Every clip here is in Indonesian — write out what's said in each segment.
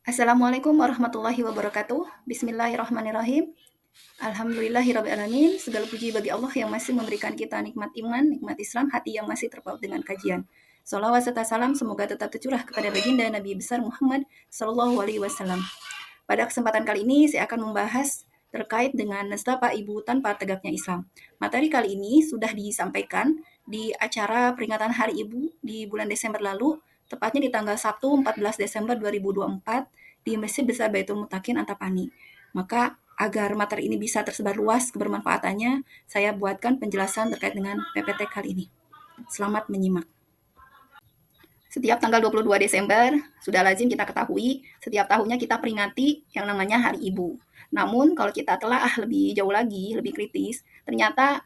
Assalamualaikum warahmatullahi wabarakatuh. Bismillahirrahmanirrahim. Alhamdulillahirrabbilalamin. Segala puji bagi Allah yang masih memberikan kita nikmat iman, nikmat Islam, hati yang masih terpaut dengan kajian. Salawat serta salam semoga tetap tercurah kepada baginda Nabi besar Muhammad Sallallahu Alaihi Wasallam. Pada kesempatan kali ini saya akan membahas terkait dengan nestapa ibu tanpa tegaknya Islam. Materi kali ini sudah disampaikan di acara peringatan Hari Ibu di bulan Desember lalu, tepatnya di tanggal Sabtu 14 Desember 2024 di Masjid Besar Baitul Mutakin Antapani. Maka agar materi ini bisa tersebar luas kebermanfaatannya, saya buatkan penjelasan terkait dengan PPT kali ini. Selamat menyimak. Setiap tanggal 22 Desember, sudah lazim kita ketahui, setiap tahunnya kita peringati yang namanya Hari Ibu. Namun kalau kita telah lebih jauh lagi, lebih kritis, ternyata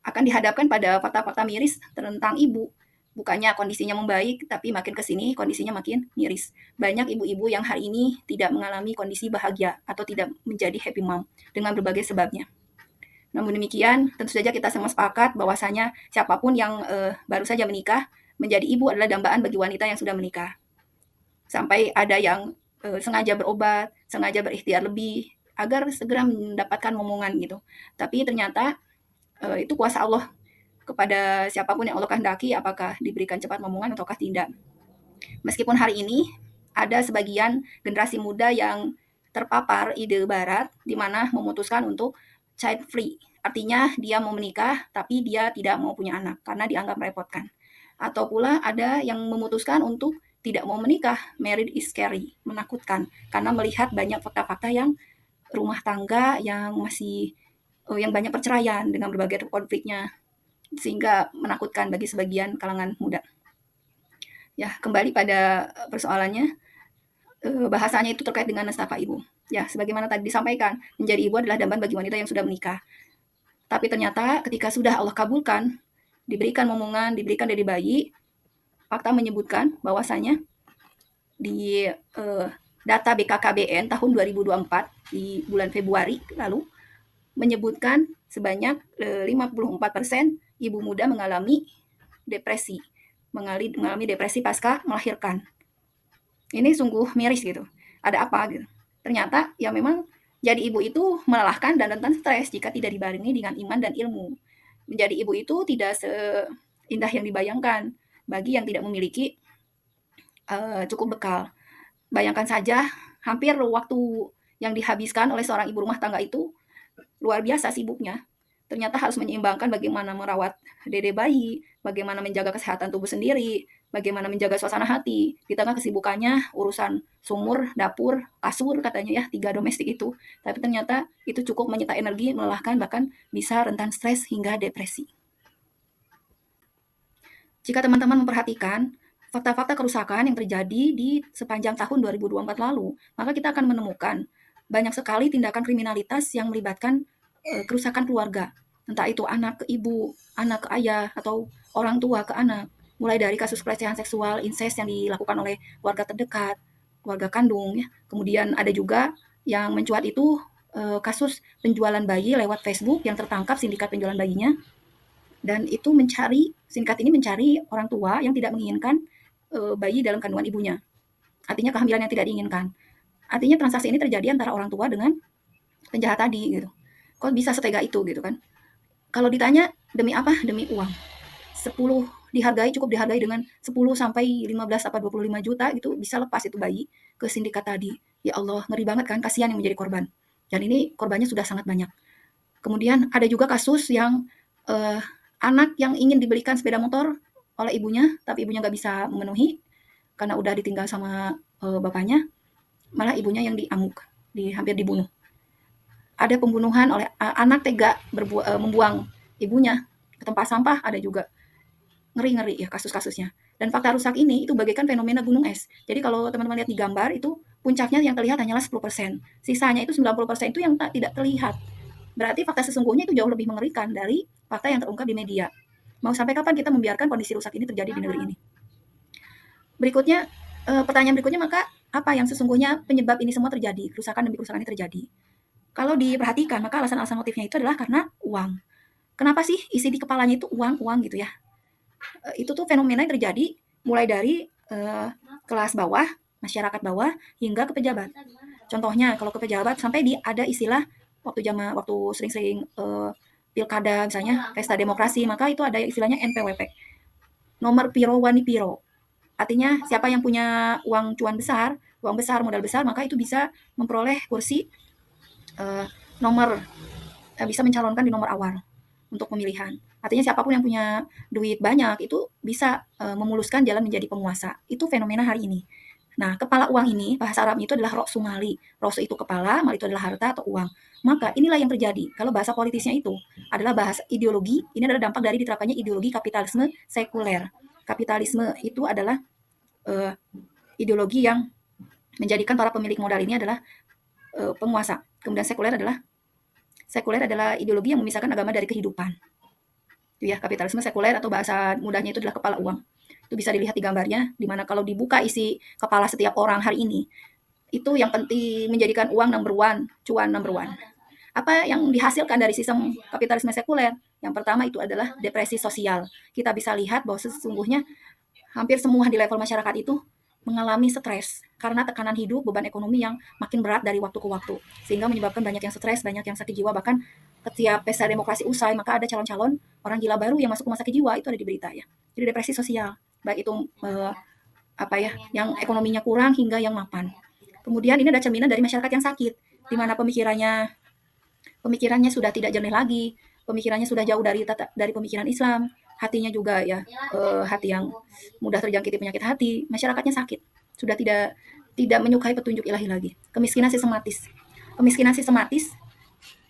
akan dihadapkan pada fakta-fakta miris tentang ibu. Bukannya kondisinya membaik, tapi makin ke sini kondisinya makin miris. Banyak ibu-ibu yang hari ini tidak mengalami kondisi bahagia atau tidak menjadi happy mom dengan berbagai sebabnya. Namun demikian, tentu saja kita semua sepakat bahwasanya siapapun yang baru saja menikah, menjadi ibu adalah dambaan bagi wanita yang sudah menikah. Sampai ada yang sengaja berobat, sengaja berikhtiar lebih, agar segera mendapatkan momongan gitu. Tapi ternyata itu kuasa Allah kepada siapapun yang Allah kehendaki, apakah diberikan cepat momongan ataukah tidak. Meskipun hari ini ada sebagian generasi muda yang terpapar ide barat, di mana memutuskan untuk child free. Artinya dia mau menikah, tapi dia tidak mau punya anak, karena dianggap merepotkan. Atau pula ada yang memutuskan untuk tidak mau menikah, married is scary, menakutkan. Karena melihat banyak fakta-fakta yang rumah tangga yang masih yang banyak perceraian dengan berbagai konfliknya, sehingga menakutkan bagi sebagian kalangan muda. Ya, kembali pada persoalannya, bahasanya itu terkait dengan nestapa ibu. Ya, sebagaimana tadi disampaikan, menjadi ibu adalah dambaan bagi wanita yang sudah menikah. Tapi ternyata ketika sudah Allah kabulkan, diberikan momongan, diberikan dari bayi, fakta menyebutkan bahwasanya di data BKKBN tahun 2024 di bulan Februari lalu menyebutkan sebanyak 54% ibu muda mengalami depresi, mengalami depresi pasca melahirkan. Ini sungguh miris gitu. Ada apa gitu? Ternyata ya memang jadi ibu itu melelahkan dan rentan stres jika tidak dibarengi dengan iman dan ilmu. Menjadi ibu itu tidak seindah yang dibayangkan bagi yang tidak memiliki cukup bekal. Bayangkan saja hampir waktu yang dihabiskan oleh seorang ibu rumah tangga itu luar biasa sibuknya. Ternyata harus menyeimbangkan bagaimana merawat dede bayi, bagaimana menjaga kesehatan tubuh sendiri, bagaimana menjaga suasana hati. Di tengah kesibukannya urusan sumur, dapur, kasur katanya ya, 3 domestik itu. Tapi ternyata itu cukup menyita energi, melelahkan, bahkan bisa rentan stres hingga depresi. Jika teman-teman memperhatikan fakta-fakta kerusakan yang terjadi di sepanjang tahun 2024 lalu, maka kita akan menemukan banyak sekali tindakan kriminalitas yang melibatkan kerusakan keluarga. Entah itu anak ke ibu, anak ke ayah, atau orang tua ke anak. Mulai dari kasus pelecehan seksual, incest yang dilakukan oleh warga terdekat, keluarga kandung. Ya. Kemudian ada juga yang mencuat itu kasus penjualan bayi lewat Facebook yang tertangkap sindikat penjualan bayinya. Dan itu sindikat ini mencari orang tua yang tidak menginginkan bayi dalam kandungan ibunya. Artinya kehamilan yang tidak diinginkan. Artinya transaksi ini terjadi antara orang tua dengan penjahat tadi gitu. Kok bisa setega itu gitu kan? Kalau ditanya demi apa? Demi uang. 10 cukup dihargai dengan 10 sampai 15 apa 25 juta gitu bisa lepas itu bayi ke sindikat tadi. Ya Allah, ngeri banget kan, kasihan yang menjadi korban. Dan ini korbannya sudah sangat banyak. Kemudian ada juga kasus yang anak yang ingin dibelikan sepeda motor oleh ibunya, tapi ibunya nggak bisa memenuhi karena udah ditinggal sama bapaknya, malah ibunya yang hampir dibunuh. Ada pembunuhan oleh anak tega membuang ibunya ke tempat sampah, ada juga. Ngeri-ngeri ya kasus-kasusnya. Dan fakta rusak ini itu bagaikan fenomena gunung es. Jadi kalau teman-teman lihat di gambar itu puncaknya yang terlihat hanyalah 10%. Sisanya itu 90% itu yang tidak terlihat. Berarti fakta sesungguhnya itu jauh lebih mengerikan dari fakta yang terungkap di media. Mau sampai kapan kita membiarkan kondisi rusak ini terjadi di negeri ini? Berikutnya, pertanyaan berikutnya, maka apa yang sesungguhnya penyebab ini semua terjadi, kerusakan demi kerusakan ini terjadi? Kalau diperhatikan, maka alasan-alasan motifnya itu adalah karena uang. Kenapa sih isi di kepalanya itu uang gitu ya? Itu tuh fenomena yang terjadi mulai dari kelas bawah masyarakat bawah hingga ke pejabat. Contohnya kalau ke pejabat sampai ada istilah waktu sering-sering pilkada misalnya pesta demokrasi, maka itu ada istilahnya NPWP. Nomor piro wani piro. Artinya siapa yang punya uang cuan besar, uang besar, modal besar, maka itu bisa memperoleh kursi nomor bisa mencalonkan di nomor awal untuk pemilihan. Artinya siapapun yang punya duit banyak itu bisa memuluskan jalan menjadi penguasa. Itu fenomena hari ini. Nah, kepala uang ini bahasa Arabnya itu adalah roksu mali. Roksu itu kepala, mali itu adalah harta atau uang. Maka inilah yang terjadi. Kalau bahasa politisnya itu adalah bahasa ideologi, ini adalah dampak dari diterapkannya ideologi kapitalisme sekuler. Kapitalisme itu adalah ideologi yang menjadikan para pemilik modal ini adalah penguasa. Kemudian sekuler adalah ideologi yang memisahkan agama dari kehidupan. Itu ya, kapitalisme sekuler atau bahasa mudahnya itu adalah kepala uang. Itu bisa dilihat di gambarnya, di mana kalau dibuka isi kepala setiap orang hari ini, itu yang penting menjadikan uang number one, cuan number one. Apa yang dihasilkan dari sistem kapitalisme sekuler? Yang pertama itu adalah depresi sosial. Kita bisa lihat bahwa sesungguhnya hampir semua di level masyarakat itu mengalami stres karena tekanan hidup, beban ekonomi yang makin berat dari waktu ke waktu, sehingga menyebabkan banyak yang stres, banyak yang sakit jiwa. Bahkan ketika pesta demokrasi usai, maka ada calon-calon orang gila baru yang masuk rumah sakit jiwa, itu ada di berita ya. Jadi depresi sosial, baik itu yang ekonominya kurang hingga yang mapan. Kemudian ini ada cerminan dari masyarakat yang sakit, di mana pemikirannya sudah tidak jernih lagi, pemikirannya sudah jauh dari pemikiran Islam, hatinya juga ya hati yang mudah terjangkiti penyakit hati, masyarakatnya sakit, sudah tidak menyukai petunjuk ilahi lagi. Kemiskinan sistematis,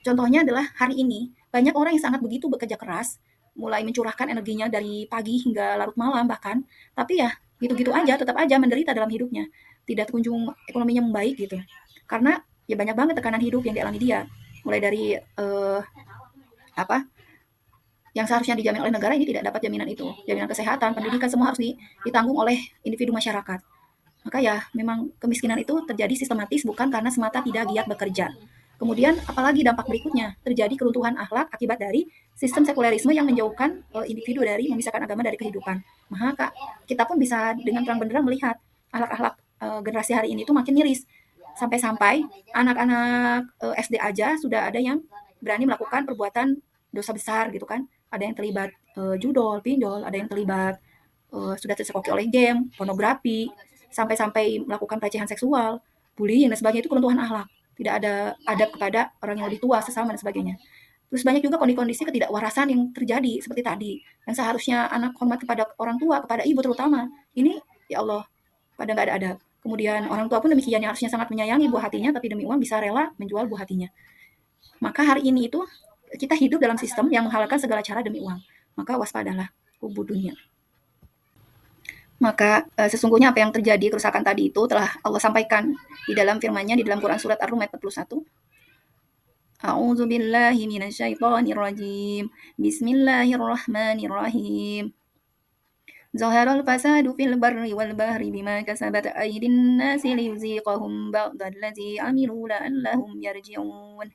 contohnya adalah hari ini banyak orang yang sangat begitu bekerja keras, mulai mencurahkan energinya dari pagi hingga larut malam bahkan, tapi ya gitu-gitu aja, tetap aja menderita dalam hidupnya, tidak kunjung ekonominya membaik gitu, karena ya banyak banget tekanan hidup yang dialami dia, mulai dari yang seharusnya dijamin oleh negara ini tidak dapat jaminan itu. Jaminan kesehatan, pendidikan semua harus ditanggung oleh individu masyarakat. Maka ya memang kemiskinan itu terjadi sistematis bukan karena semata tidak giat bekerja. Kemudian apalagi dampak berikutnya, terjadi keruntuhan akhlak akibat dari sistem sekulerisme yang menjauhkan individu dari memisahkan agama dari kehidupan. Maka kita pun bisa dengan terang benderang melihat akhlak-akhlak generasi hari ini itu makin miris. Sampai-sampai anak-anak SD aja sudah ada yang berani melakukan perbuatan dosa besar gitu kan. Ada yang terlibat judol, pinjol, ada yang terlibat sudah tercekoki oleh game, pornografi, sampai-sampai melakukan pelecehan seksual, bullying dan sebagainya. Itu keruntuhan akhlak. Tidak ada adab kepada orang yang lebih tua, sesama dan sebagainya. Terus banyak juga kondisi ketidakwarasan yang terjadi seperti tadi. Yang seharusnya anak hormat kepada orang tua, kepada ibu terutama. Ini ya Allah, pada nggak ada adab. Kemudian orang tua pun demikian, yang harusnya sangat menyayangi buah hatinya, tapi demi uang bisa rela menjual buah hatinya. Maka hari ini itu kita hidup dalam sistem yang menghalalkan segala cara demi uang. Maka waspadalah kubu dunia. Maka sesungguhnya apa yang terjadi kerusakan tadi itu telah Allah sampaikan di dalam firman-Nya di dalam Quran surat Ar-Rum ayat 41. A'udzu billahi minasyaitonir rajim. Bismillahirrahmanirrahim. Zaharal fasadu fil barri wal bahri bima kasabat aydin nasi liyuziqahum ba'dallazi 'amilu la'allahum yarji'un.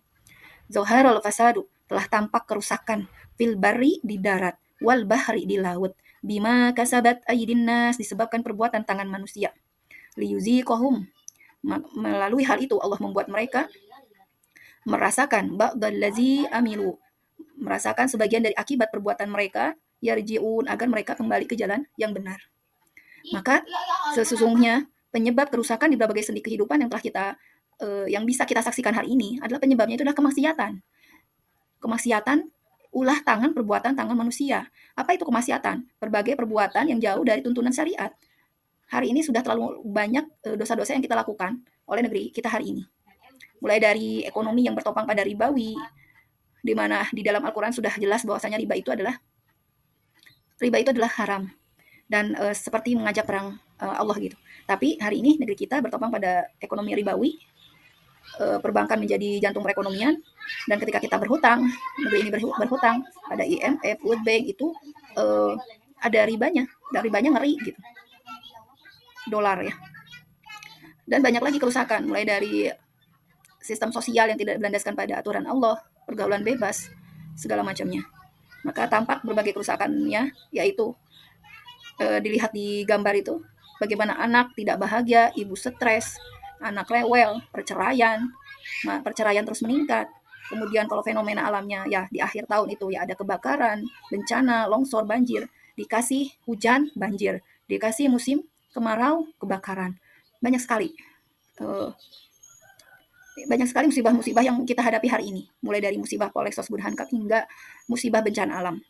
Zaharal fasadu, telah tampak kerusakan, fil barri di darat, wal bahri di laut, bima kasabat aydin nas, disebabkan perbuatan tangan manusia. Liyuziqahum, melalui hal itu Allah membuat mereka merasakan ba'dallazi amilu, merasakan sebagian dari akibat perbuatan mereka, yarji'un, agar mereka kembali ke jalan yang benar. Maka sesungguhnya penyebab kerusakan di berbagai sendi kehidupan yang telah kita yang bisa kita saksikan hari ini adalah penyebabnya itu adalah kemaksiatan. Kemaksiatan ulah tangan perbuatan tangan manusia. Apa itu kemaksiatan? Berbagai perbuatan yang jauh dari tuntunan syariat. Hari ini sudah terlalu banyak dosa-dosa yang kita lakukan oleh negeri kita hari ini. Mulai dari ekonomi yang bertopang pada ribawi, di mana di dalam Al-Quran sudah jelas bahwasanya riba itu adalah haram dan seperti mengajak perang Allah gitu. Tapi hari ini negeri kita bertopang pada ekonomi ribawi, perbankan menjadi jantung perekonomian, dan ketika kita berhutang, negeri ini berhutang pada IMF, World Bank itu ada ribanya, dan ribanya ngeri gitu, dolar ya. Dan banyak lagi kerusakan, mulai dari sistem sosial yang tidak berlandaskan pada aturan Allah, pergaulan bebas, segala macamnya. Maka tampak berbagai kerusakannya, yaitu dilihat di gambar itu, bagaimana anak tidak bahagia, ibu stres, anak rewel, perceraian terus meningkat. Kemudian kalau fenomena alamnya ya di akhir tahun itu ya ada kebakaran, bencana, longsor, banjir. Dikasih hujan, banjir. Dikasih musim kemarau, kebakaran. Banyak sekali. Banyak sekali musibah-musibah yang kita hadapi hari ini. Mulai dari musibah Polexos Burhan Cup hingga musibah bencana alam.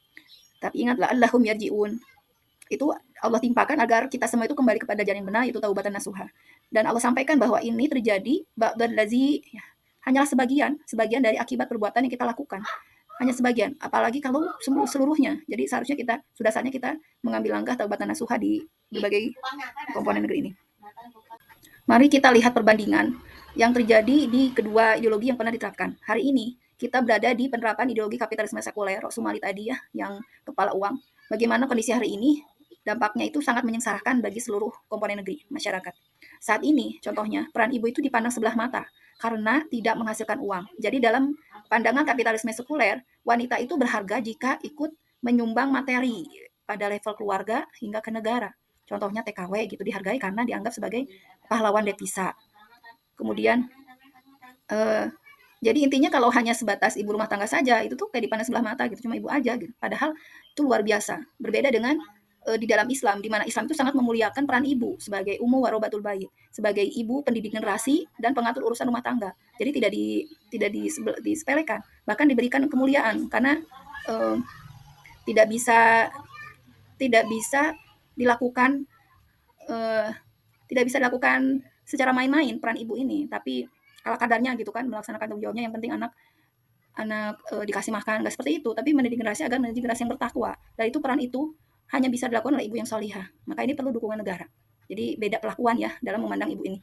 Tapi ingatlah, Allahum yarji'un. Itu Allah timpakan agar kita semua itu kembali kepada jalan yang benar, itu taubatan nasuha. Dan Allah sampaikan bahwa ini terjadi ba'dal ladzi ya, hanyalah sebagian dari akibat perbuatan yang kita lakukan. Hanya sebagian, apalagi kalau seluruhnya. Jadi seharusnya sudah saatnya kita mengambil langkah taubatan nasuha di berbagai komponen negeri ini. Mari kita lihat perbandingan yang terjadi di kedua ideologi yang pernah diterapkan. Hari ini kita berada di penerapan ideologi kapitalisme sekuler, Sumali tadi ya, yang kepala uang. Bagaimana kondisi hari ini? Dampaknya itu sangat menyengsarakan bagi seluruh komponen negeri, masyarakat. Saat ini, contohnya, peran ibu itu dipandang sebelah mata karena tidak menghasilkan uang. Jadi dalam pandangan kapitalisme sekuler, wanita itu berharga jika ikut menyumbang materi pada level keluarga hingga ke negara. Contohnya TKW gitu dihargai karena dianggap sebagai pahlawan devisa. Kemudian jadi intinya kalau hanya sebatas ibu rumah tangga saja itu tuh kayak dipandang sebelah mata gitu, cuma ibu aja gitu. Padahal itu luar biasa. Berbeda dengan di dalam Islam, di mana Islam itu sangat memuliakan peran ibu sebagai ummu warobatul bait, sebagai ibu pendidik generasi dan pengatur urusan rumah tangga. Jadi tidak disepelekan, bahkan diberikan kemuliaan karena tidak bisa dilakukan secara main-main peran ibu ini, tapi ala kadarnya gitu kan, melaksanakan tanggung jawabnya. Yang penting anak dikasih makan, nggak seperti itu, tapi mendidik generasi agar menjadi generasi yang bertakwa. Dan itu peran itu hanya bisa dilakukan oleh ibu yang solihah. Maka ini perlu dukungan negara. Jadi beda pelakuan ya dalam memandang ibu ini.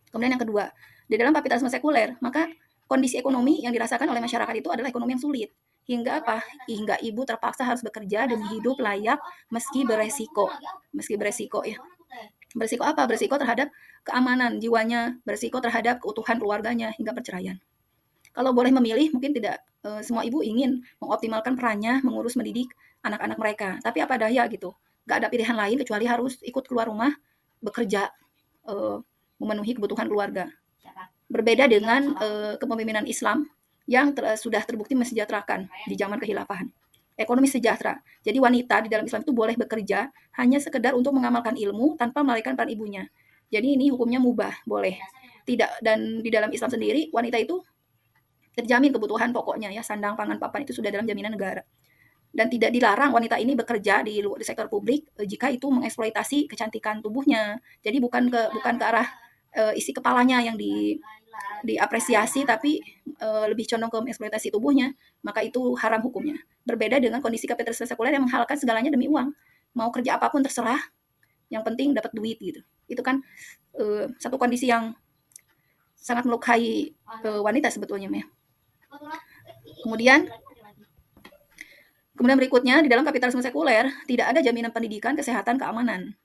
Kemudian yang kedua, di dalam kapitalisme sekuler, maka kondisi ekonomi yang dirasakan oleh masyarakat itu adalah ekonomi yang sulit. Hingga apa? Hingga ibu terpaksa harus bekerja demi hidup layak meski beresiko ya. Beresiko apa? Beresiko terhadap keamanan jiwanya, beresiko terhadap keutuhan keluarganya, hingga perceraian. Kalau boleh memilih, mungkin tidak semua ibu ingin mengoptimalkan perannya mengurus mendidik anak-anak mereka. Tapi apa daya gitu, nggak ada pilihan lain kecuali harus ikut keluar rumah bekerja memenuhi kebutuhan keluarga. Berbeda dengan kepemimpinan Islam yang sudah terbukti mensejahterakan di zaman kekhilafahan. Ekonomi sejahtera. Jadi wanita di dalam Islam itu boleh bekerja hanya sekedar untuk mengamalkan ilmu tanpa melalaikan peran ibunya. Jadi ini hukumnya mubah, boleh. Tidak, dan di dalam Islam sendiri wanita itu terjamin kebutuhan pokoknya ya, sandang, pangan, papan itu sudah dalam jaminan negara. Dan tidak dilarang wanita ini bekerja di sektor publik jika itu mengeksploitasi kecantikan tubuhnya. Jadi bukan ke arah isi kepalanya yang diapresiasi, tapi lebih condong ke eksploitasi tubuhnya, maka itu haram hukumnya. Berbeda dengan kondisi kapitalisme sekuler yang menghalalkan segalanya demi uang. Mau kerja apapun terserah, yang penting dapat duit gitu. Itu kan satu kondisi yang sangat melukai wanita sebetulnya ya. Kemudian berikutnya, di dalam kapitalisme sekuler tidak ada jaminan pendidikan, kesehatan, keamanan.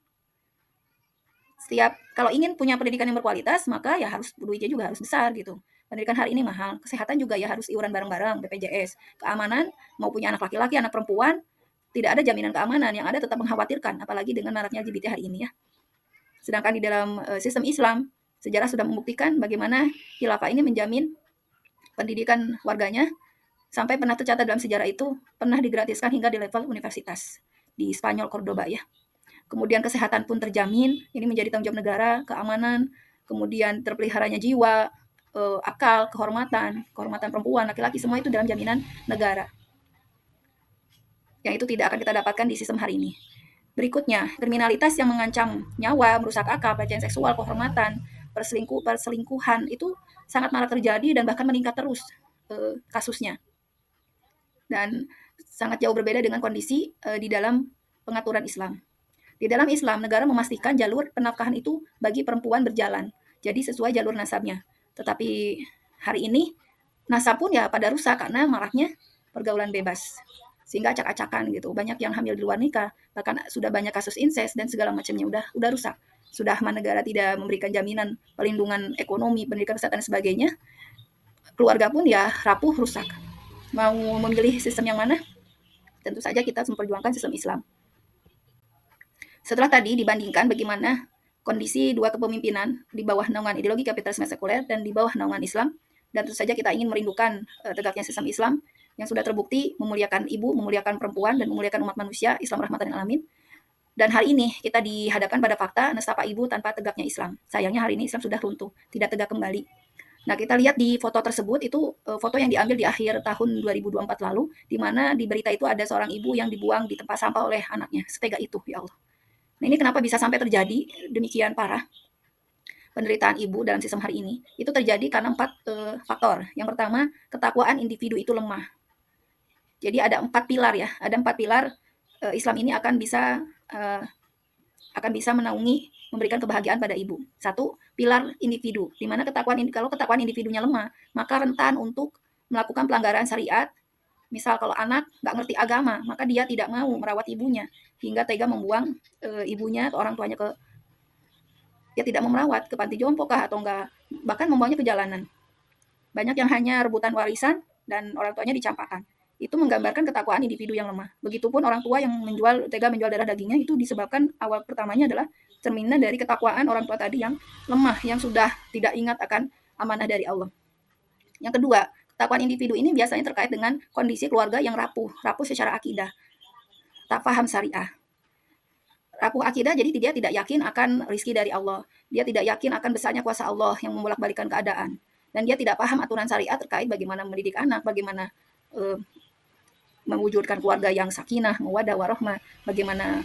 Kalau ingin punya pendidikan yang berkualitas, maka ya harus duitnya juga harus besar gitu. Pendidikan hari ini mahal, kesehatan juga ya harus iuran bareng-bareng, BPJS. Keamanan, mau punya anak laki-laki, anak perempuan, tidak ada jaminan keamanan, yang ada tetap mengkhawatirkan, apalagi dengan maraknya LGBT hari ini ya. Sedangkan di dalam sistem Islam, sejarah sudah membuktikan bagaimana khilafah ini menjamin pendidikan warganya, sampai pernah tercatat dalam sejarah itu pernah digratiskan hingga di level universitas di Spanyol, Cordoba ya. Kemudian kesehatan pun terjamin, ini menjadi tanggung jawab negara, keamanan, kemudian terpeliharanya jiwa, akal, kehormatan perempuan, laki-laki, semua itu dalam jaminan negara. Yang itu tidak akan kita dapatkan di sistem hari ini. Berikutnya, kriminalitas yang mengancam nyawa, merusak akal, pelecehan seksual, kehormatan, perselingkuhan itu sangat marak terjadi dan bahkan meningkat terus kasusnya. Dan sangat jauh berbeda dengan kondisi di dalam pengaturan Islam. Di dalam Islam, negara memastikan jalur penafkahan itu bagi perempuan berjalan. Jadi sesuai jalur nasabnya. Tetapi hari ini, nasab pun ya pada rusak karena maraknya pergaulan bebas. Sehingga acak-acakan gitu. Banyak yang hamil di luar nikah. Bahkan sudah banyak kasus incest dan segala macamnya udah rusak. Sudah negara tidak memberikan jaminan perlindungan ekonomi, pendidikan, kesehatan, dan sebagainya. Keluarga pun ya rapuh, rusak. Mau memilih sistem yang mana? Tentu saja kita memperjuangkan sistem Islam. Setelah tadi dibandingkan bagaimana kondisi dua kepemimpinan di bawah naungan ideologi kapitalisme sekuler dan di bawah naungan Islam. Dan tentu saja kita ingin merindukan tegaknya sistem Islam yang sudah terbukti memuliakan ibu, memuliakan perempuan, dan memuliakan umat manusia, Islam rahmatan lil alamin. Dan hari ini kita dihadapkan pada fakta nestapa ibu tanpa tegaknya Islam. Sayangnya hari ini Islam sudah runtuh, tidak tegak kembali. Nah, kita lihat di foto tersebut, itu foto yang diambil di akhir tahun 2024 lalu, di mana di berita itu ada seorang ibu yang dibuang di tempat sampah oleh anaknya. Setega itu, ya Allah. Nah, ini kenapa bisa sampai terjadi demikian parah penderitaan ibu dalam sistem hari ini? Itu terjadi karena 4 faktor. Yang pertama, ketakwaan individu itu lemah. Jadi ada 4 pilar ya, ada 4 pilar Islam ini akan bisa menaungi, memberikan kebahagiaan pada ibu. 1, pilar individu, di mana kalau ketakwaan individunya lemah, maka rentan untuk melakukan pelanggaran syariat. Misal kalau anak nggak ngerti agama, maka dia tidak mau merawat ibunya, hingga tega membuang ibunya atau orang tuanya dia tidak mau merawat ke panti jompo kah, atau enggak, bahkan membuangnya ke jalanan. Banyak yang hanya rebutan warisan dan orang tuanya dicampakkan. Itu menggambarkan ketakwaan individu yang lemah. Begitupun orang tua yang tega menjual darah dagingnya, itu disebabkan awal pertamanya adalah cerminan dari ketakwaan orang tua tadi yang lemah, yang sudah tidak ingat akan amanah dari Allah. Yang kedua, ketakwaan individu ini biasanya terkait dengan kondisi keluarga yang rapuh secara akidah, tak paham syariah. Rapuh akidah, jadi dia tidak yakin akan rizki dari Allah. Dia tidak yakin akan besarnya kuasa Allah yang membolak-balikan keadaan. Dan dia tidak paham aturan syariat terkait bagaimana mendidik anak, bagaimana mewujudkan keluarga yang sakinah, mawaddah, warahmah, bagaimana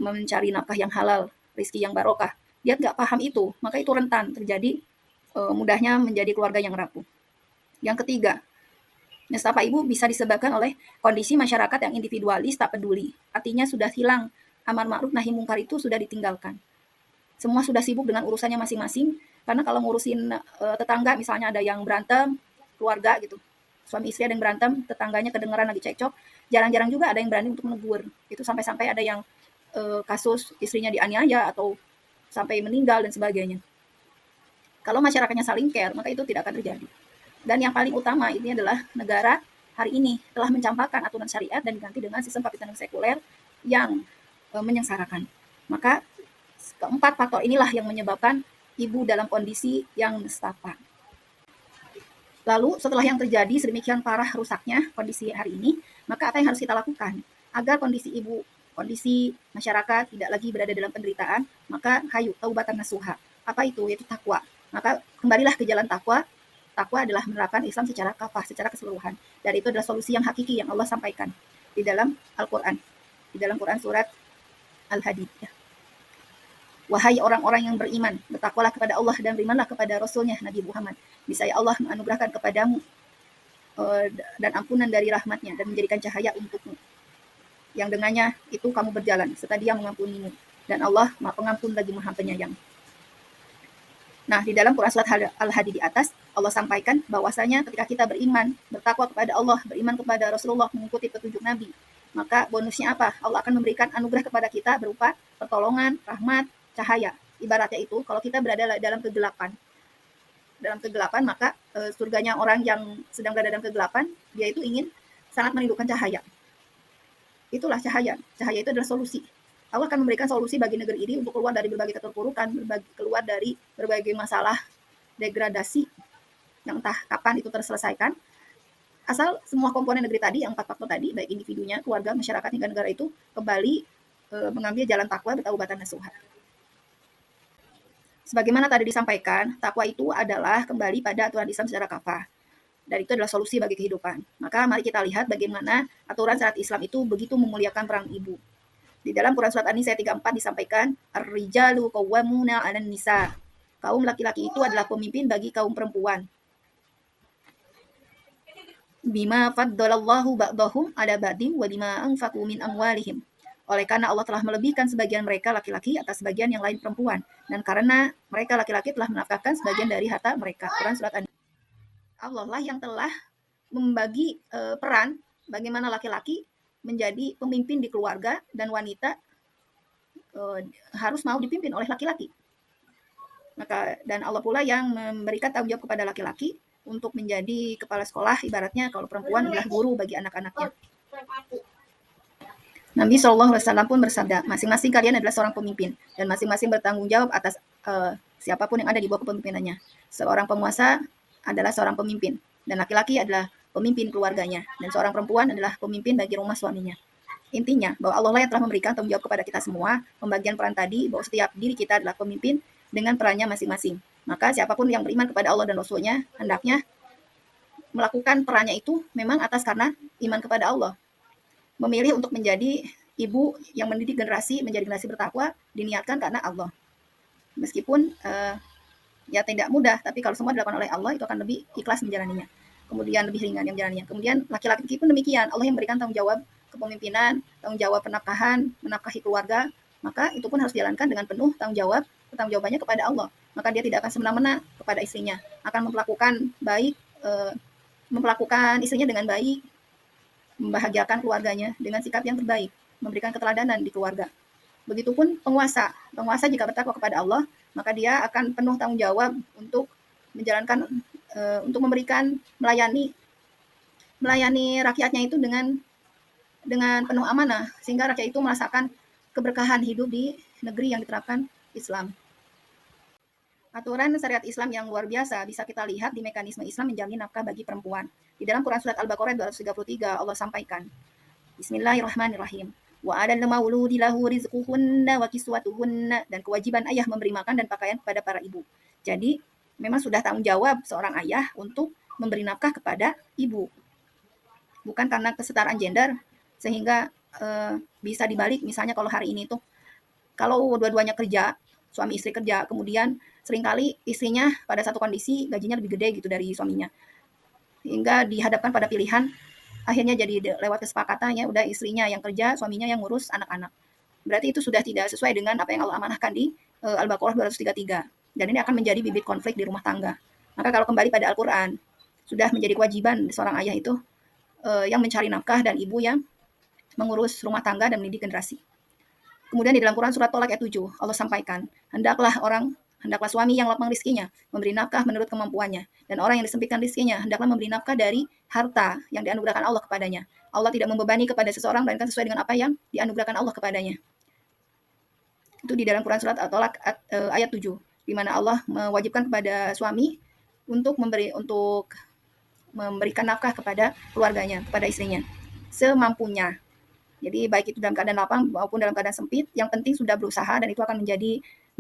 mencari nafkah yang halal, rizki yang barokah. Dia nggak paham itu, maka itu rentan terjadi mudahnya menjadi keluarga yang rapuh. Yang ketiga, nestapa ibu bisa disebabkan oleh kondisi masyarakat yang individualis, tak peduli. Artinya sudah hilang amar ma'ruf nahi mungkar, itu sudah ditinggalkan. Semua sudah sibuk dengan urusannya masing-masing, karena kalau ngurusin tetangga, misalnya ada yang berantem, keluarga gitu, suami istri ada yang berantem, tetangganya kedengeran lagi cekcok, jarang-jarang juga ada yang berani untuk menegur. Itu sampai-sampai ada yang kasus istrinya dianiaya atau sampai meninggal dan sebagainya. Kalau masyarakatnya saling care, maka itu tidak akan terjadi. Dan yang paling utama ini adalah negara hari ini telah mencampakkan aturan syariat dan diganti dengan sistem kapitalisme sekuler yang menyengsarakan. Maka keempat faktor inilah yang menyebabkan ibu dalam kondisi yang nestapa. Lalu setelah yang terjadi sedemikian parah rusaknya kondisi hari ini, maka apa yang harus kita lakukan agar kondisi ibu, kondisi masyarakat tidak lagi berada dalam penderitaan? Maka hayu taubatan nasuha. Apa itu? Yaitu takwa. Maka kembalilah ke jalan takwa. Takwa adalah menerapkan Islam secara kafah, secara keseluruhan. Dan itu adalah solusi yang hakiki yang Allah sampaikan di dalam Al-Quran. Di dalam Quran surat Al-Hadid. Ya. Wahai orang-orang yang beriman, bertakwalah kepada Allah dan berimanlah kepada Rasulnya Nabi Muhammad. Niscaya Allah menganugerahkan kepadamu dan ampunan dari rahmatnya dan menjadikan cahaya untukmu. Yang dengannya itu kamu berjalan, serta dia mengampunimu. Dan Allah Maha Pengampun lagi Maha Penyayang. Nah, di dalam Quran surat Al-Hadid di atas, Allah sampaikan bahwasanya ketika kita beriman, bertakwa kepada Allah, beriman kepada Rasulullah, mengikuti petunjuk Nabi, maka bonusnya apa? Allah akan memberikan anugerah kepada kita berupa pertolongan, rahmat, cahaya. Ibaratnya itu, kalau kita berada dalam kegelapan, maka surganya orang yang sedang berada dalam kegelapan, dia itu ingin sangat merindukan cahaya. Itulah cahaya. Cahaya itu adalah solusi. Allah akan memberikan solusi bagi negeri ini untuk keluar dari berbagai keterpurukan, keluar dari berbagai masalah degradasi yang entah kapan itu terselesaikan. Asal semua komponen negeri tadi, yang 4 faktor tadi, baik individunya, keluarga, masyarakat, hingga negara itu kembali mengambil jalan takwa, bertaubatan nasuha. Sebagaimana tadi disampaikan, takwa itu adalah kembali pada aturan Islam secara kafah. Dan itu adalah solusi bagi kehidupan. Maka mari kita lihat bagaimana aturan syariat Islam itu begitu memuliakan peran ibu. Di dalam Quran surat An-Nisa 34 disampaikan, Ar-rijalu qawwamuna 'alan nisa. Kaum laki-laki itu adalah pemimpin bagi kaum perempuan. Bima faddalallahu ba'dahum 'ala ba'din wa bima anfaqu min amwalihim. Oleh karena Allah telah melebihkan sebagian mereka laki-laki atas sebagian yang lain perempuan, dan karena mereka laki-laki telah menafkahkan sebagian dari harta mereka. Quran surat An-Nisa. Allah lah yang telah membagi peran bagaimana laki-laki menjadi pemimpin di keluarga dan wanita harus mau dipimpin oleh laki-laki. Maka dan Allah pula yang memberikan tanggung jawab kepada laki-laki untuk menjadi kepala sekolah, ibaratnya kalau perempuan adalah guru bagi anak-anaknya. Nabi SAW pun bersabda, masing-masing kalian adalah seorang pemimpin dan masing-masing bertanggung jawab atas siapapun yang ada di bawah kepemimpinan Seorang penguasa adalah seorang pemimpin dan laki-laki adalah pemimpin keluarganya dan seorang perempuan adalah pemimpin bagi rumah suaminya. Intinya bahwa Allah lah yang telah memberikan tanggung jawab kepada kita semua, pembagian peran tadi bahwa setiap diri kita adalah pemimpin dengan perannya masing-masing. Maka siapapun yang beriman kepada Allah dan Rasul-Nya hendaknya melakukan perannya itu memang atas karena iman kepada Allah. Memilih untuk menjadi ibu yang mendidik generasi menjadi generasi bertakwa diniatkan karena Allah. Meskipun ya tidak mudah, tapi kalau semua dilakukan oleh Allah itu akan lebih ikhlas menjalaninya. Kemudian lebih ringan yang menjalaninya. Kemudian laki-laki pun demikian. Allah yang memberikan tanggung jawab kepemimpinan, tanggung jawab penafkahan, menafkahi keluarga, maka itu pun harus dijalankan dengan penuh tanggung jawabannya kepada Allah. Maka dia tidak akan semena-mena kepada istrinya, akan memperlakukan baik, memperlakukan istrinya dengan baik, membahagiakan keluarganya dengan sikap yang terbaik, memberikan keteladanan di keluarga. Begitupun penguasa. Penguasa jika bertakwa kepada Allah, maka dia akan penuh tanggung jawab untuk menjalankan, untuk memberikan, melayani rakyatnya itu dengan penuh amanah, sehingga rakyat itu merasakan keberkahan hidup di negeri yang diterapkan Islam. Aturan syariat Islam yang luar biasa bisa kita lihat di mekanisme Islam menjamin nafkah bagi perempuan. Di dalam Quran Surat Al-Baqarah 233 Allah sampaikan, Bismillahirrahmanirrahim. Wa 'alal mauludi lahu rizquhunna wa kiswatuhunna, dan kewajiban ayah memberi makan dan pakaian kepada para ibu. Jadi, memang sudah tanggung jawab seorang ayah untuk memberi nafkah kepada ibu. Bukan karena kesetaraan gender sehingga bisa dibalik, misalnya kalau hari ini tuh kalau dua-duanya kerja, suami istri kerja, kemudian seringkali istrinya pada satu kondisi gajinya lebih gede gitu dari suaminya. Sehingga dihadapkan pada pilihan, akhirnya jadi lewat kesepakatannya udah istrinya yang kerja, suaminya yang ngurus anak-anak. Berarti itu sudah tidak sesuai dengan apa yang Allah amanahkan di Al-Baqarah 233. Dan ini akan menjadi bibit konflik di rumah tangga. Maka kalau kembali pada Al-Quran, sudah menjadi kewajiban seorang ayah itu yang mencari nafkah dan ibu yang mengurus rumah tangga dan mendidik generasi. Kemudian di dalam Quran surat Tolak ayat 7, Allah sampaikan, hendaklah suami yang lapang rizkinya memberi nafkah menurut kemampuannya. Dan orang yang disempitkan rizkinya hendaklah memberi nafkah dari harta yang dianugerahkan Allah kepadanya. Allah tidak membebani kepada seseorang, melainkan sesuai dengan apa yang dianugerahkan Allah kepadanya. Itu di dalam Quran surat At-Tolak ayat 7, di mana Allah mewajibkan kepada suami untuk memberikan nafkah kepada keluarganya, kepada istrinya, semampunya. Jadi baik itu dalam keadaan lapang maupun dalam keadaan sempit, yang penting sudah berusaha dan itu akan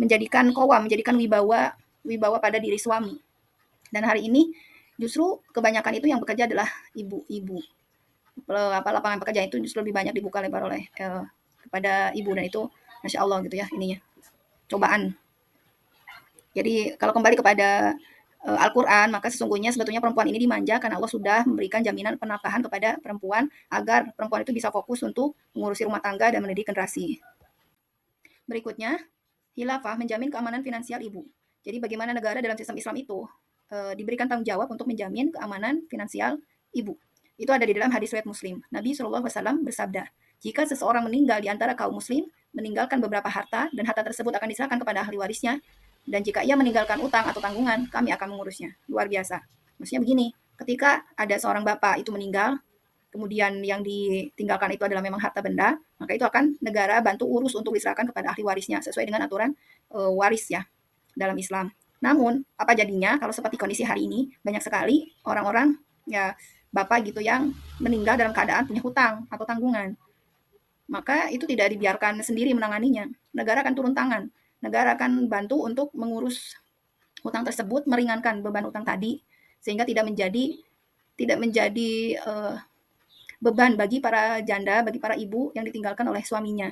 menjadikan wibawa pada diri suami. Dan hari ini justru kebanyakan itu yang bekerja adalah ibu-ibu. Lapangan pekerjaan itu justru lebih banyak dibuka lebar oleh kepada ibu, dan itu Masya Allah gitu ya ininya. Cobaan. Jadi kalau kembali kepada Al-Quran, maka sesungguhnya sebetulnya perempuan ini dimanja karena Allah sudah memberikan jaminan penafkahan kepada perempuan agar perempuan itu bisa fokus untuk mengurusi rumah tangga dan mendidik generasi. Berikutnya, khilafah menjamin keamanan finansial ibu. Jadi bagaimana negara dalam sistem Islam itu diberikan tanggung jawab untuk menjamin keamanan finansial ibu. Itu ada di dalam hadis riwayat Muslim. Nabi SAW bersabda, jika seseorang meninggal di antara kaum muslim, meninggalkan beberapa harta, dan harta tersebut akan diserahkan kepada ahli warisnya, dan jika ia meninggalkan utang atau tanggungan, kami akan mengurusnya. Luar biasa. Maksudnya begini, ketika ada seorang bapak itu meninggal, kemudian yang ditinggalkan itu adalah memang harta benda, maka itu akan negara bantu urus untuk diserahkan kepada ahli warisnya, sesuai dengan aturan waris ya dalam Islam. Namun, apa jadinya kalau seperti kondisi hari ini, banyak sekali orang-orang, ya bapak gitu yang meninggal dalam keadaan punya hutang atau tanggungan. Maka itu tidak dibiarkan sendiri menanganinya. Negara akan turun tangan. Negara akan bantu untuk mengurus hutang tersebut, meringankan beban hutang tadi, sehingga tidak menjadi beban bagi para janda, bagi para ibu yang ditinggalkan oleh suaminya.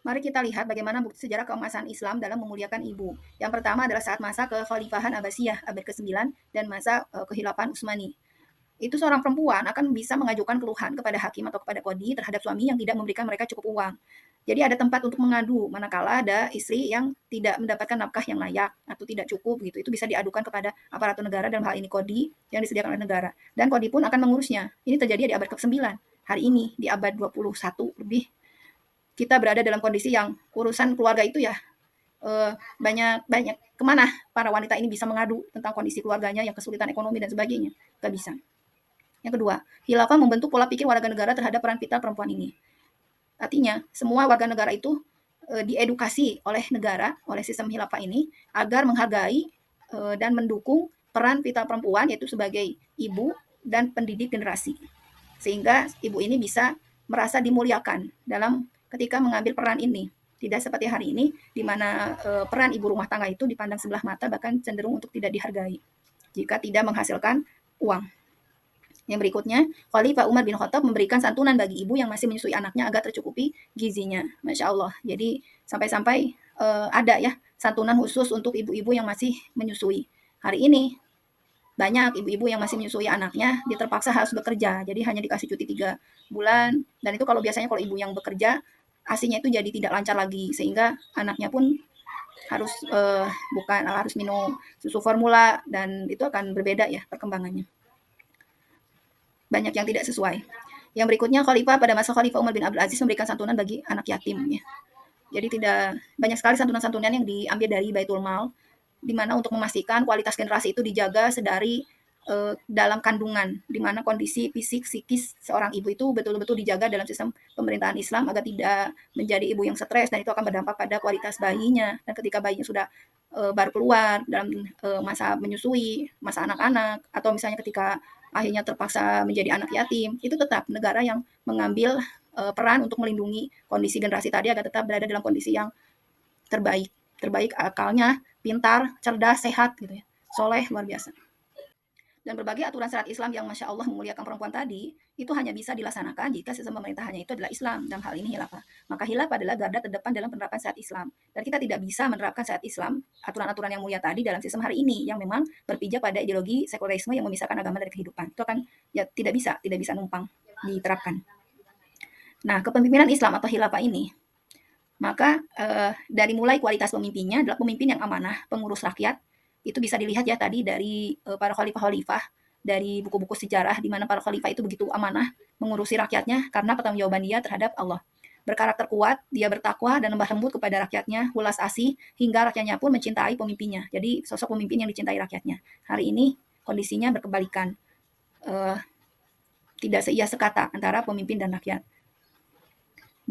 Mari kita lihat bagaimana bukti sejarah keemasan Islam dalam memuliakan ibu. Yang pertama adalah saat masa kekhalifahan Abbasiyah abad ke-9 dan masa kekhilafan Utsmani. Itu seorang perempuan akan bisa mengajukan keluhan kepada hakim atau kepada kodi terhadap suami yang tidak memberikan mereka cukup uang. Jadi ada tempat untuk mengadu manakala ada istri yang tidak mendapatkan nafkah yang layak atau tidak cukup gitu. Itu bisa diadukan kepada aparatur negara, dalam hal ini kodi yang disediakan oleh negara. Dan kodi pun akan mengurusnya. Ini terjadi di abad ke-9. Hari ini di abad 21 lebih, kita berada dalam kondisi yang urusan keluarga itu ya banyak kemana para wanita ini bisa mengadu tentang kondisi keluarganya yang kesulitan ekonomi dan sebagainya. Gak bisa. Yang kedua, khilafah membentuk pola pikir warga negara terhadap peran vital perempuan ini. Artinya, semua warga negara itu diedukasi oleh negara, oleh sistem khilafah ini, agar menghargai dan mendukung peran vital perempuan, yaitu sebagai ibu dan pendidik generasi. Sehingga ibu ini bisa merasa dimuliakan dalam ketika mengambil peran ini. Tidak seperti hari ini, di mana peran ibu rumah tangga itu dipandang sebelah mata, bahkan cenderung untuk tidak dihargai jika tidak menghasilkan uang. Yang berikutnya, Khalifah Umar bin Khattab memberikan santunan bagi ibu yang masih menyusui anaknya agar tercukupi gizinya. Masya Allah. Jadi sampai-sampai ada ya santunan khusus untuk ibu-ibu yang masih menyusui. Hari ini banyak ibu-ibu yang masih menyusui anaknya, dia terpaksa harus bekerja. Jadi hanya dikasih cuti 3 bulan. Dan itu kalau biasanya kalau ibu yang bekerja, ASInya itu jadi tidak lancar lagi. Sehingga anaknya pun harus harus minum susu formula, dan itu akan berbeda ya perkembangannya. Banyak yang tidak sesuai. Yang berikutnya, Khalifah pada masa Khalifah Umar bin Abdul Aziz memberikan santunan bagi anak yatim. Ya. Jadi tidak banyak sekali santunan-santunan yang diambil dari Baitul Mal, di mana untuk memastikan kualitas generasi itu dijaga sedari dalam kandungan, di mana kondisi fisik, psikis seorang ibu itu betul-betul dijaga dalam sistem pemerintahan Islam agar tidak menjadi ibu yang stres, dan itu akan berdampak pada kualitas bayinya. Dan ketika bayinya sudah baru keluar dalam masa menyusui, masa anak-anak, atau misalnya ketika akhirnya terpaksa menjadi anak yatim, itu tetap negara yang mengambil peran untuk melindungi kondisi generasi tadi agar tetap berada dalam kondisi yang terbaik. Terbaik akalnya, pintar, cerdas, sehat gitu ya. Soleh, luar biasa. Dan berbagai aturan syariat Islam yang Masya Allah memuliakan perempuan tadi, itu hanya bisa dilaksanakan jika sistem pemerintahannya itu adalah Islam, dalam hal ini khilafah. Maka khilafah adalah garda terdepan dalam penerapan syariat Islam. Dan kita tidak bisa menerapkan syariat Islam, aturan-aturan yang mulia tadi dalam sistem hari ini, yang memang berpijak pada ideologi sekularisme yang memisahkan agama dari kehidupan. Itu akan ya tidak bisa numpang diterapkan. Nah, kepemimpinan Islam atau khilafah ini, maka dari mulai kualitas pemimpinnya adalah pemimpin yang amanah, pengurus rakyat. Itu bisa dilihat ya tadi dari para khalifah-khalifah, dari buku-buku sejarah di mana para khalifah itu begitu amanah mengurusi rakyatnya karena pertanggungjawaban dia terhadap Allah. Berkarakter kuat, dia bertakwa dan lembah lembut kepada rakyatnya, welas asih, hingga rakyatnya pun mencintai pemimpinnya. Jadi sosok pemimpin yang dicintai rakyatnya. Hari ini kondisinya berkebalikan. Tidak seia sekata antara pemimpin dan rakyat.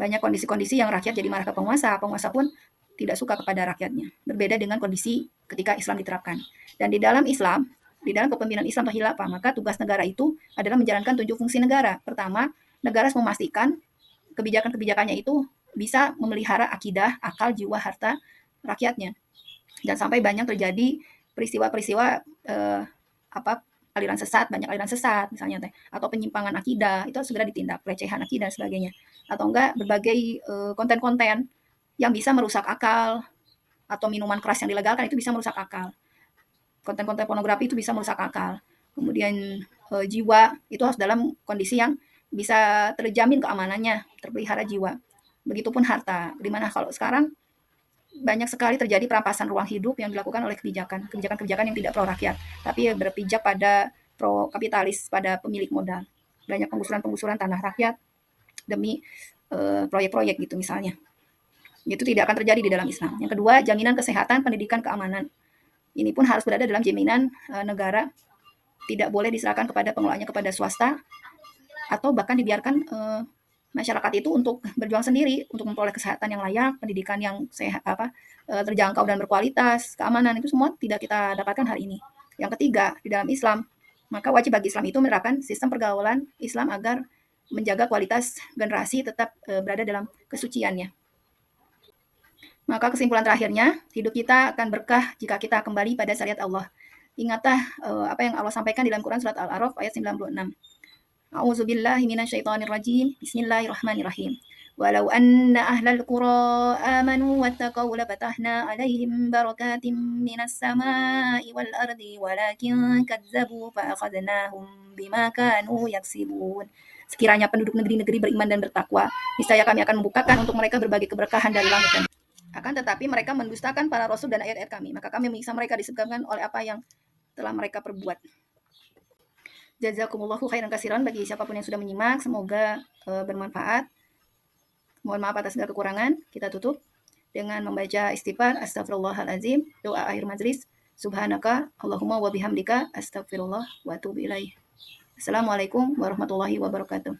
Banyak kondisi-kondisi yang rakyat jadi marah ke penguasa, penguasa pun tidak suka kepada rakyatnya. Berbeda dengan kondisi ketika Islam diterapkan. Dan di dalam Islam, di dalam kepemimpinan Islam atau khilafah, maka tugas negara itu adalah menjalankan 7 fungsi negara. Pertama, negara harus memastikan kebijakan-kebijakannya itu bisa memelihara akidah, akal, jiwa, harta rakyatnya. Dan sampai banyak terjadi peristiwa-peristiwa aliran sesat, banyak aliran sesat misalnya atau penyimpangan akidah, itu harus segera ditindak, pelecehan akidah dan sebagainya. Atau enggak berbagai konten-konten yang bisa merusak akal, atau minuman keras yang dilegalkan itu bisa merusak akal. Konten-konten pornografi itu bisa merusak akal. Kemudian jiwa itu harus dalam kondisi yang bisa terjamin keamanannya, terpelihara jiwa. Begitupun harta. Dimana kalau sekarang banyak sekali terjadi perampasan ruang hidup yang dilakukan oleh kebijakan-kebijakan yang tidak pro rakyat, tapi berpijak pada pro kapitalis, pada pemilik modal. Banyak penggusuran tanah rakyat demi proyek-proyek gitu misalnya. Itu tidak akan terjadi di dalam Islam. Yang kedua, jaminan kesehatan, pendidikan, keamanan. Ini pun harus berada dalam jaminan negara, tidak boleh diserahkan kepada pengelolanya kepada swasta, atau bahkan dibiarkan masyarakat itu untuk berjuang sendiri untuk memperoleh kesehatan yang layak, pendidikan yang sehat, terjangkau dan berkualitas, keamanan itu semua tidak kita dapatkan hari ini. Yang ketiga, di dalam Islam, maka wajib bagi Islam itu menerapkan sistem pergaulan Islam agar menjaga kualitas generasi tetap berada dalam kesuciannya. Maka kesimpulan terakhirnya, hidup kita akan berkah jika kita kembali pada syariat Allah. Ingatlah apa yang Allah sampaikan di dalam Quran surat Al-A'raf ayat 96. A'udzubillahi minasyaitonirrajim. Bismillahirrahmanirrahim. Walau anna ahlal qura amanu wattaqaw lafatahna 'alaihim barakatim minas sama'i wal ardi walakin kadzdzabu fa akhadnahum bima kanu yaksibun. Sekiranya penduduk negeri-negeri beriman dan bertakwa, niscaya kami akan membukakan untuk mereka berbagai keberkahan dari langit dan bumi. Akan tetapi mereka mendustakan para rasul dan ayat-ayat kami, maka kami menyiksa mereka disebabkan oleh apa yang telah mereka perbuat. Jazakumullahu khairan katsiran bagi siapapun yang sudah menyimak, semoga bermanfaat. Mohon maaf atas segala kekurangan. Kita tutup dengan membaca istighfar, astagfirullahalazim, doa akhir majlis, subhanaka Allahumma wa bihamdika, astagfirullah wa atubu ilaih. Assalamualaikum warahmatullahi wabarakatuh.